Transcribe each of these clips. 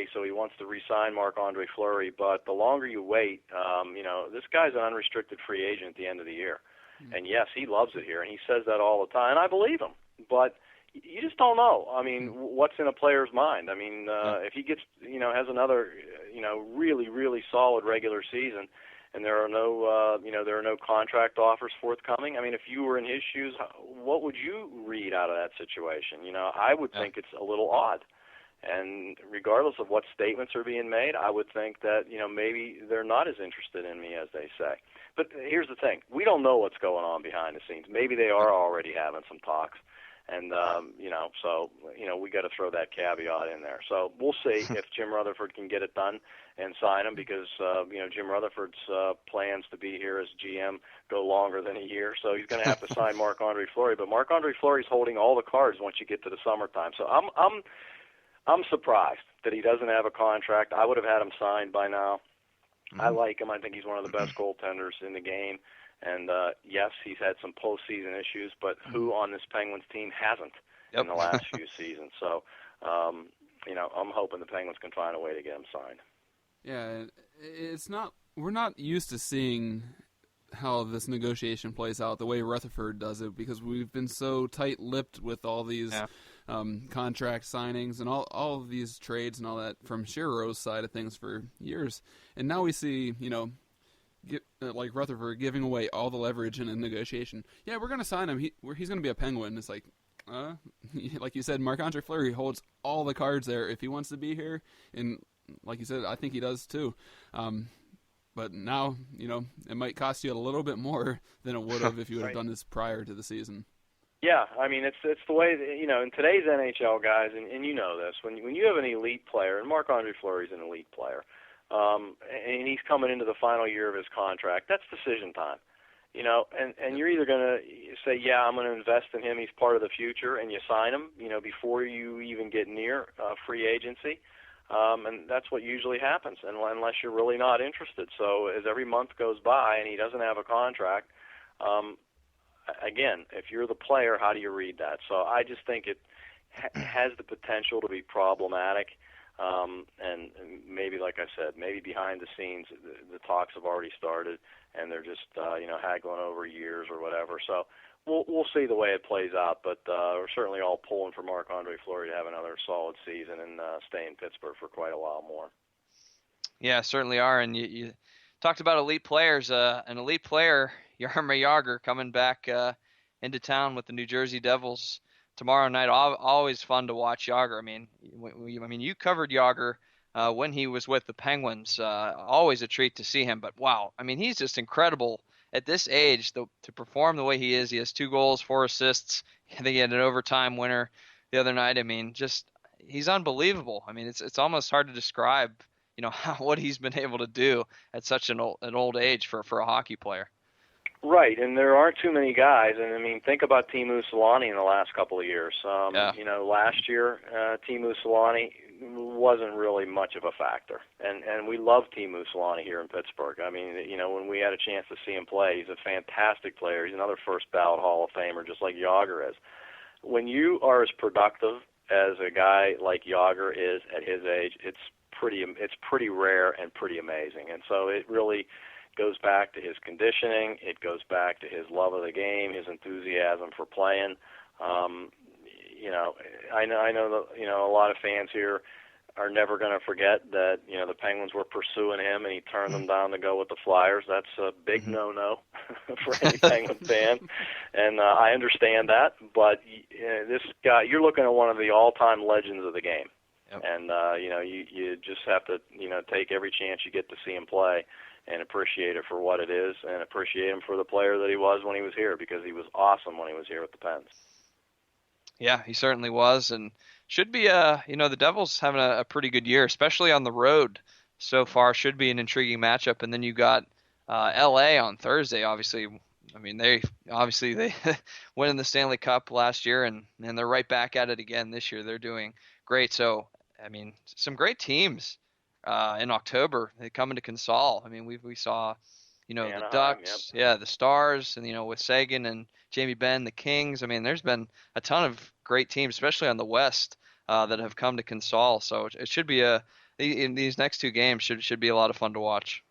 okay, so he wants to re-sign Marc-Andre Fleury, but the longer you wait, this guy's an unrestricted free agent at the end of the year. And yes, he loves it here, and he says that all the time, and I believe him. But you just don't know. I mean, what's in a player's mind? I mean, if he gets, has another, really, really solid regular season, and there are no contract offers forthcoming. I mean, if you were in his shoes, what would you read out of that situation? I would think it's a little odd. And regardless of what statements are being made, I would think that, maybe they're not as interested in me as they say. But here's the thing. We don't know what's going on behind the scenes. Maybe they are already having some talks. And, we got to throw that caveat in there. So we'll see if Jim Rutherford can get it done and sign him because, Jim Rutherford's plans to be here as GM go longer than a year. So he's going to have to sign Marc-Andre Fleury. But Marc-Andre Fleury's holding all the cards once you get to the summertime. So I'm surprised that he doesn't have a contract. I would have had him signed by now. I like him. I think he's one of the best goaltenders in the game. And, yes, he's had some postseason issues, but who on this Penguins team hasn't in the last few seasons? So, I'm hoping the Penguins can find a way to get him signed. Yeah, we're not used to seeing how this negotiation plays out the way Rutherford does it because we've been so tight-lipped with all these contract signings and all of these trades and all that from Shearer's side of things for years. And now we see, like Rutherford giving away all the leverage in a negotiation. Yeah, we're going to sign him. He's going to be a Penguin. It's like, like you said, Marc-Andre Fleury holds all the cards there if he wants to be here. And like you said, I think he does too. But now, it might cost you a little bit more than it would have if you would have done this prior to the season. Yeah, I mean, it's the way, in today's NHL, guys, and you know this, when you have an elite player, and Marc-Andre Fleury's an elite player, and he's coming into the final year of his contract, that's decision time. And you're either going to say, yeah, I'm going to invest in him, he's part of the future, and you sign him, before you even get near free agency. And that's what usually happens, unless you're really not interested. So as every month goes by and he doesn't have a contract, again, if you're the player, how do you read that? So I just think it has the potential to be problematic. And maybe, like I said, maybe behind the scenes the talks have already started and they're just, haggling over years or whatever. So we'll see the way it plays out, but we're certainly all pulling for Marc-Andre Fleury to have another solid season and stay in Pittsburgh for quite a while more. Yeah, certainly are. And you talked about elite players. An elite player, Jaromir Jagr, coming back into town with the New Jersey Devils tomorrow night. Always fun to watch Jagr. I mean, you covered Jagr when he was with the Penguins. Always a treat to see him. But wow, I mean, he's just incredible at this age to perform the way he is. He has 2 goals, 4 assists. I think he had an overtime winner the other night. I mean, he's unbelievable. I mean, it's almost hard to describe, what he's been able to do at such an old age for a hockey player. Right, and there aren't too many guys. And I mean, think about Teemu Selanne in the last couple of years. Last year, Teemu Selanne wasn't really much of a factor, and we love Teemu Selanne here in Pittsburgh. I mean, when we had a chance to see him play, he's a fantastic player. He's another first ballot Hall of Famer, just like Jagr is. When you are as productive as a guy like Jagr is at his age, it's pretty rare and pretty amazing. And so it really goes back to his conditioning. It goes back to his love of the game, his enthusiasm for playing. I know that, a lot of fans here are never going to forget that, the Penguins were pursuing him and he turned them down to go with the Flyers. That's a big no-no for any Penguin fan. And I understand that, but this guy, you're looking at one of the all-time legends of the game. Yep. And, you just have to, take every chance you get to see him play and appreciate it for what it is and appreciate him for the player that he was when he was here, because he was awesome when he was here with the Pens. Yeah, he certainly was, and should be, the Devils having a pretty good year, especially on the road so far. Should be an intriguing matchup, and then you got L.A. on Thursday, obviously. I mean, they won in the Stanley Cup last year, and they're right back at it again this year. They're doing great. So, I mean, some great teams in October. They come into Consol. I mean, we saw, the Ducks, the Stars, and, with Sagan and Jamie Benn, the Kings. I mean, there's been a ton of great teams, especially on the West, that have come to Consol. So it should be in these next two games should be a lot of fun to watch.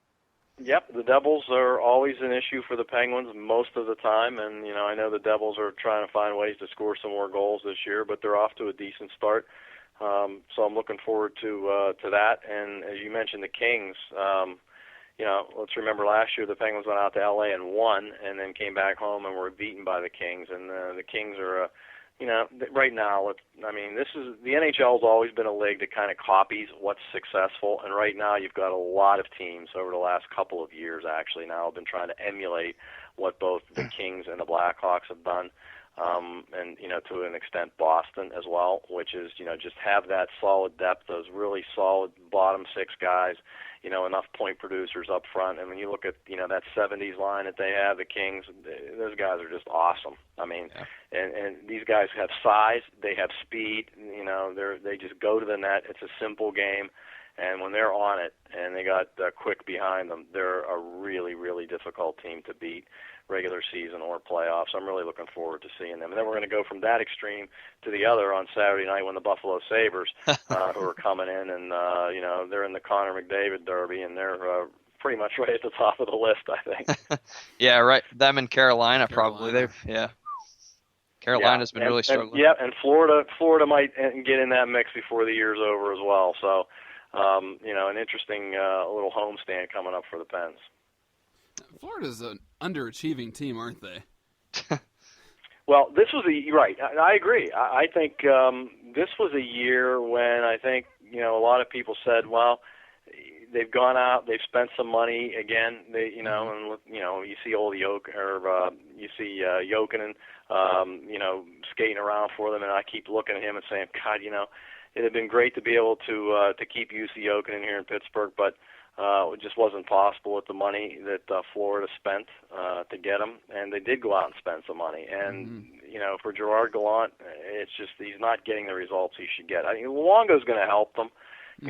Yep, the Devils are always an issue for the Penguins most of the time, and I know the Devils are trying to find ways to score some more goals this year, but they're off to a decent start. So I'm looking forward to that. And as you mentioned, the Kings. Let's remember last year the Penguins went out to LA and won, and then came back home and were beaten by the Kings. And the Kings are right now, this is the NHL's always been a league that kind of copies what's successful, and right now you've got a lot of teams over the last couple of years actually now have been trying to emulate what both the Kings and the Blackhawks have done, and to an extent Boston as well, which is just have that solid depth, those really solid bottom six guys, enough point producers up front. And when you look at that 70s line that they have, the Kings, those guys are just awesome. And these guys have size, they have speed. They just go to the net. It's a simple game, and when they're on it and they got Quick behind them, they're a really, really difficult team to beat, regular season or playoffs. I'm really looking forward to seeing them. And then we're going to go from that extreme to the other on Saturday night when the Buffalo Sabres, who are coming in, and they're in the Connor McDavid Derby, and they're pretty much right at the top of the list, I think. Yeah, right. Them and Carolina. Probably. Carolina's been really struggling. And Florida might get in that mix before the year's over as well. So, an interesting little homestand coming up for the Pens. Florida's an underachieving team, aren't they? Well, this was right. I agree. I think this was a year when I think a lot of people said, well, they've gone out, they've spent some money again. And you see Olli Jokinen, skating around for them, and I keep looking at him and saying, God, it'd have been great to be able to keep Jussi Jokinen here in Pittsburgh, but it just wasn't possible with the money that Florida spent to get him, and they did go out and spend some money. And for Gerard Gallant, it's just he's not getting the results he should get. I mean, Luongo's going to help them.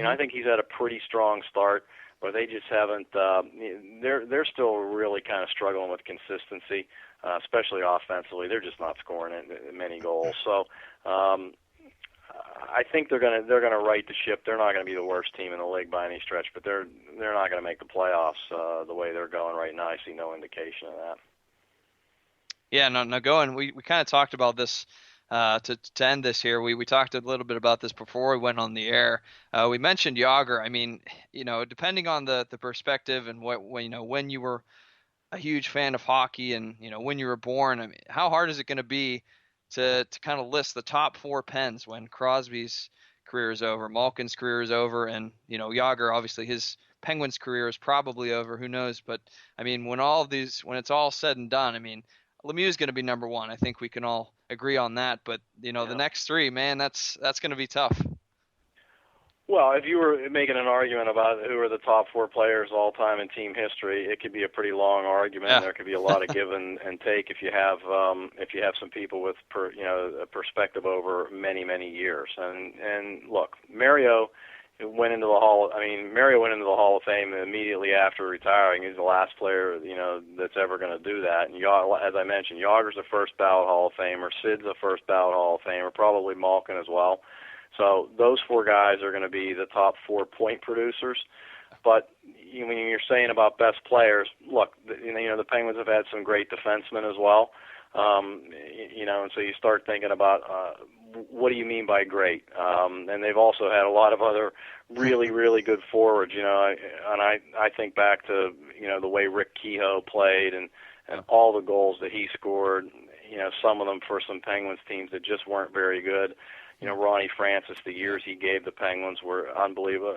I think he's had a pretty strong start, but they just haven't. They're still really kind of struggling with consistency, especially offensively. They're just not scoring many goals. So. I think they're gonna right the ship. They're not gonna be the worst team in the league by any stretch, but they're not gonna make the playoffs the way they're going right now. I see no indication of that. Yeah, no, going. We kind of talked about this to end this here. We talked a little bit about this before we went on the air. We mentioned Jágr. I mean, depending on the perspective and when you were a huge fan of hockey and when you were born. I mean, how hard is it going to be to kind of list the top four Pens when Crosby's career is over, Malkin's career is over, and Jágr, obviously his Penguins career is probably over. Who knows? But I mean, when it's all said and done, I mean, Lemieux is going to be number one. I think we can all agree on that. But the next three, man, that's going to be tough. Well, if you were making an argument about who are the top four players all time in team history, it could be a pretty long argument. Yeah. There could be a lot of give and take if you have some people with a perspective over many years. And look, Mario went into the Hall of Fame immediately after retiring. He's the last player that's ever going to do that. And as I mentioned, Jágr's a first ballot Hall of Famer. Sid's a first ballot Hall of Famer. Probably Malkin as well. So those four guys are going to be the top 4 point producers. But when you're saying about best players, look, the Penguins have had some great defensemen as well. And so you start thinking about what do you mean by great? And they've also had a lot of other really good forwards. And I think back to the way Rick Kehoe played and all the goals that he scored. Some of them for some Penguins teams that just weren't very good. Ronnie Francis, the years he gave the Penguins were unbelievable.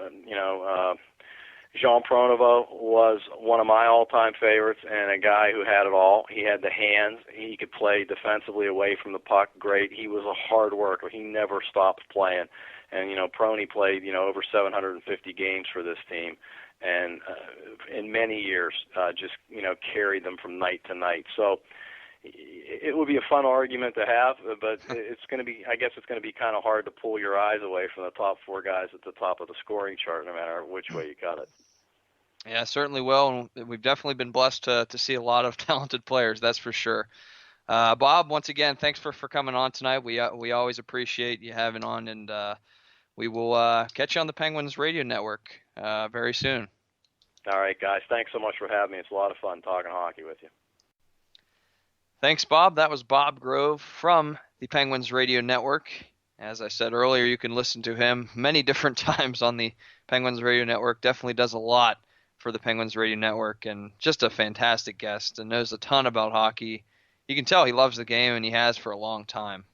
Jean Pronovost was one of my all-time favorites and a guy who had it all. He had the hands. He could play defensively away from the puck. Great. He was a hard worker. He never stopped playing. And, Prony played, over 750 games for this team. And in many years, just, carried them from night to night. So, it would be a fun argument to have, but it's going to be kind of hard to pull your eyes away from the top four guys at the top of the scoring chart, no matter which way you cut it. Yeah, certainly will. And we've definitely been blessed to see a lot of talented players, that's for sure. Bob, once again, thanks for coming on tonight. We always appreciate you having on, and we will catch you on the Penguins Radio Network very soon. All right, guys. Thanks so much for having me. It's a lot of fun talking hockey with you. Thanks, Bob. That was Bob Grove from the Penguins Radio Network. As I said earlier, you can listen to him many different times on the Penguins Radio Network. Definitely does a lot for the Penguins Radio Network, and just a fantastic guest and knows a ton about hockey. You can tell he loves the game, and he has for a long time.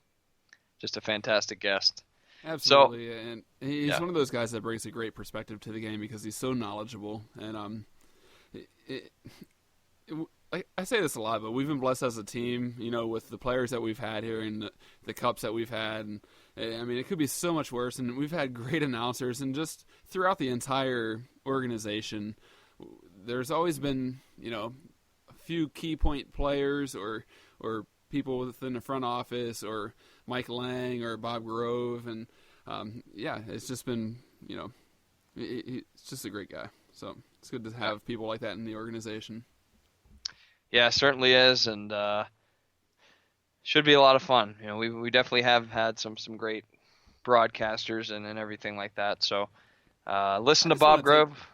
Just a fantastic guest. Absolutely, and he's one of those guys that brings a great perspective to the game because he's so knowledgeable. And I say this a lot, but we've been blessed as a team, with the players that we've had here and the cups that we've had. And I mean, it could be so much worse. And we've had great announcers, and just throughout the entire organization, there's always been, a few key point players or people within the front office, or Mike Lang or Bob Grove, and it's just been, it's just a great guy. So it's good to have people like that in the organization. Yeah, it certainly is, and should be a lot of fun. We definitely have had some great broadcasters and everything like that. So listen to Bob Grove.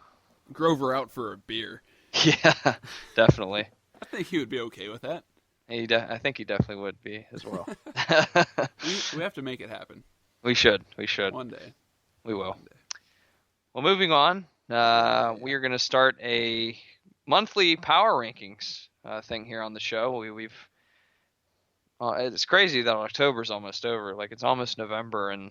Grover out for a beer. Yeah, definitely. I think he would be okay with that. I think he definitely would be as well. we have to make it happen. We should. One day. We will. Well, moving on, we are going to start a monthly power rankings thing here on the show. It's crazy that October's almost over. Like, it's almost November, and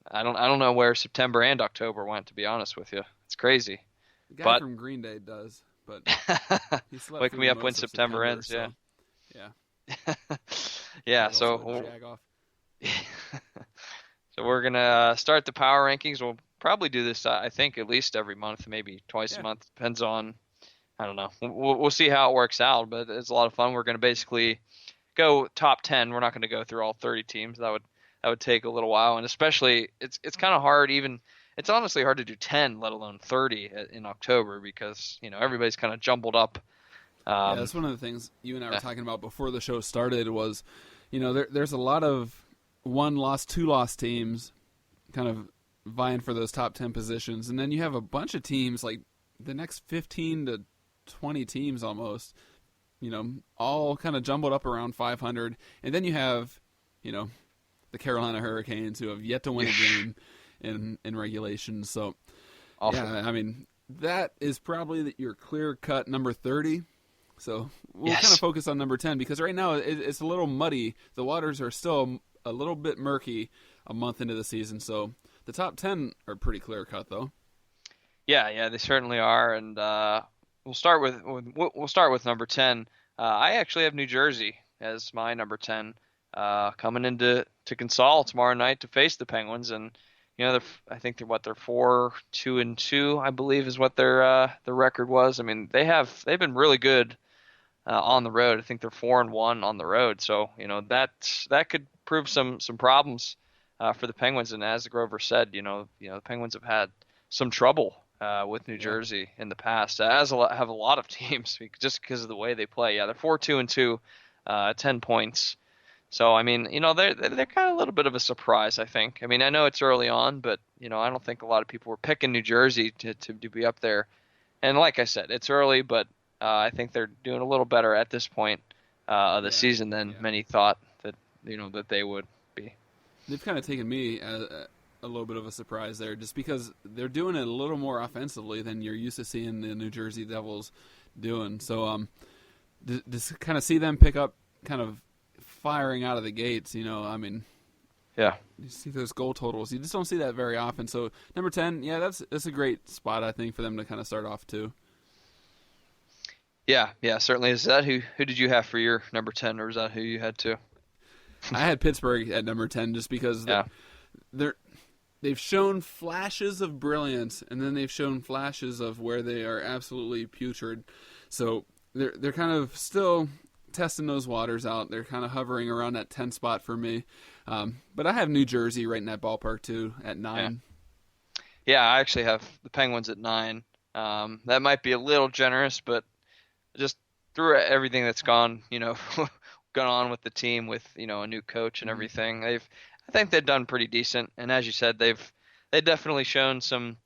I don't know where September and October went, to be honest with you. It's crazy. The guy from Green Day does, but he slept wake me up when September ends. So, yeah. Yeah. So we're gonna start the power rankings. We'll probably do this, I think, at least every month, maybe twice a month. Depends on, I don't know. We'll see how it works out, but it's a lot of fun. We're gonna basically go top 10. We're not gonna go through all 30 teams. That would take a little while, and especially it's kind of hard even. It's honestly hard to do 10, let alone 30 in October, because everybody's kind of jumbled up. That's one of the things you and I were talking about before the show started was, there's a lot of 1-loss, 2-loss teams kind of vying for those top 10 positions. And then you have a bunch of teams, like the next 15 to 20 teams almost, all kind of jumbled up around 500. And then you have, the Carolina Hurricanes, who have yet to win a game in regulation. So, awful. Yeah, I mean, that is probably your clear-cut number 30. So we'll kind of focus on number 10, because right now it's a little muddy. The waters are still a little bit murky a month into the season. So the top 10 are pretty clear-cut, though. Yeah, they certainly are. And we'll start with number 10. I actually have New Jersey as my number 10, coming into Consol tomorrow night to face the Penguins. And I think they're 4-2-2, I believe, is what their record was. I mean, they've been really good on the road. I think they're 4-1 on the road. So that could prove some problems for the Penguins. And as Grover said, the Penguins have had some trouble with New Jersey in the past, as have a lot of teams, just because of the way they play. Yeah, they're 4-2-2, 10 points. So, I mean, they're kind of a little bit of a surprise, I think. I mean, I know it's early on, but, I don't think a lot of people were picking New Jersey to be up there. And like I said, it's early, but I think they're doing a little better at this point of the season than many thought that they would be. They've kind of taken me a little bit of a surprise there, just because they're doing it a little more offensively than you're used to seeing the New Jersey Devils doing. So, just kind of see them pick up kind of firing out of the gates, I mean, you see those goal totals. You just don't see that very often. So number 10, that's a great spot, I think, for them to kind of start off too. Yeah, certainly. Is that who did you have for your number 10, or is that who you had too? I had Pittsburgh at number 10 just because they've shown flashes of brilliance, and then they've shown flashes of where they are absolutely putrid. So they're kind of still testing those waters out. They're kind of hovering around that 10 spot for me. But I have New Jersey right in that ballpark too at 9. Yeah, I actually have the Penguins at 9. That might be a little generous, but just through everything that's gone, gone on with the team with a new coach and everything. I think they've done pretty decent, and as you said, they've definitely shown some